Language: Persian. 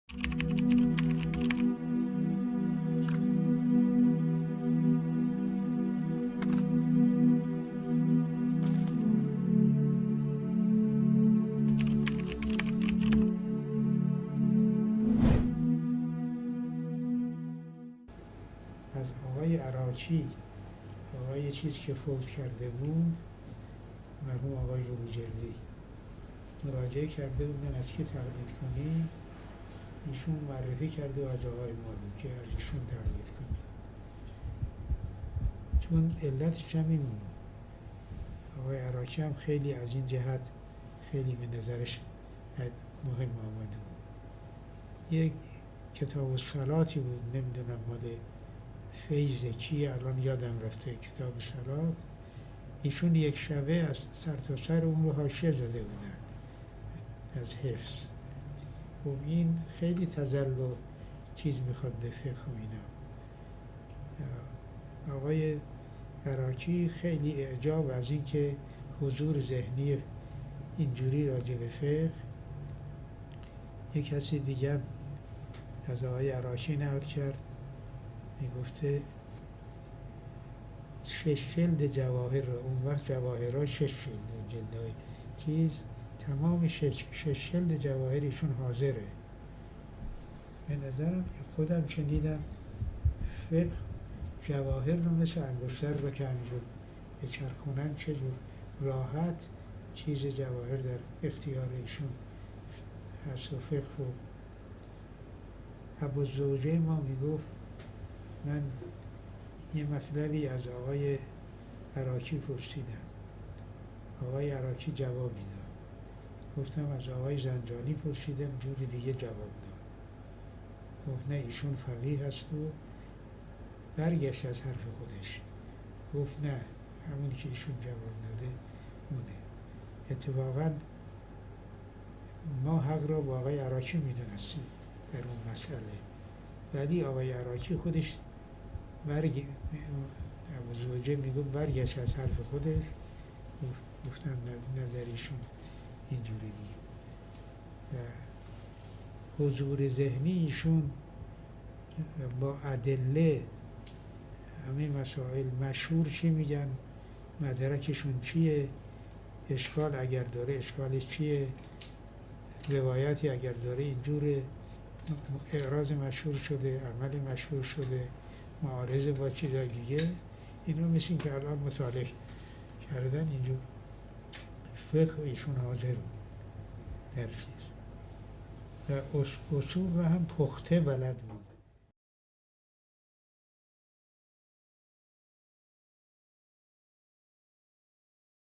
از آقای عراقی، آقای چیزی که فوت کرده بود، مرحوم آقای بروجردی، مراجعه کرده بودن از کی تقلید کنی، ایشون معرفی کرده و از آقای ما بود که از ایشون تقلید کنی، چون علتش هم این بود. آقای عراقی هم خیلی از این جهت خیلی به نظرش مهم آمده بود. یک کتاب الصلاتی بود، نمیدونم مال فیض کی، الان یادم رفته، کتاب الصلات، ایشون یک شبه از سر تا سر اون رو حاشیه زده بودن از حفظ. خب این خیلی تزل و چیز میخواد به فقه و اینا. آقای عراقی خیلی اعجاب از این که حضور ذهنی اینجوری راجع به فقه. یک کسی دیگه از آقای عراقی نقل کرد، میگفته 6 جلد جواهر رو، اون وقت جواهرها 6 جلد، جلدهای چیز، تمام 6 جلد جواهر ایشون حاضره. به نظرم خودم شنیدم فقه جواهر رو مثل انگشتر رو که همینجور بچرخونن چجور راحت چیز جواهر در اختیار ایشون هست. و فقه و ابوالزوجه ما میگفت من یه مطلبی از آقای عراقی پرسیدم، آقای عراقی جوابی داد، گفتم از آقای زنجانی پرسیدم، جوری دیگه جواب داد. گفت نه ایشون فقیه هست و برگشت از حرف خودش، گفت نه همون که ایشون جواب داده اونه. اتفاقا ما حق را با آقای عراقی میدونستیم در اون مسئله، ولی آقای عراقی خودش ابوالزوجه میگفت برگشت از حرف خودش، گفتم نظریشون اینجوری دیگه. و حضور ذهنی ایشون با ادله همه مسائل مشهور چی میگن، مدرکشون چیه، اشکال اگر داره اشکالش چیه، روایتی اگر داره اینجوره، اعراض مشهور شده، عمل مشهور شده، معارضه با چیزای دیگه، اینا مثل این که الان مطالعه کردن اینجور فقه ایشون حاضر بود در چیز و اصول رو هم پخته بلد بود.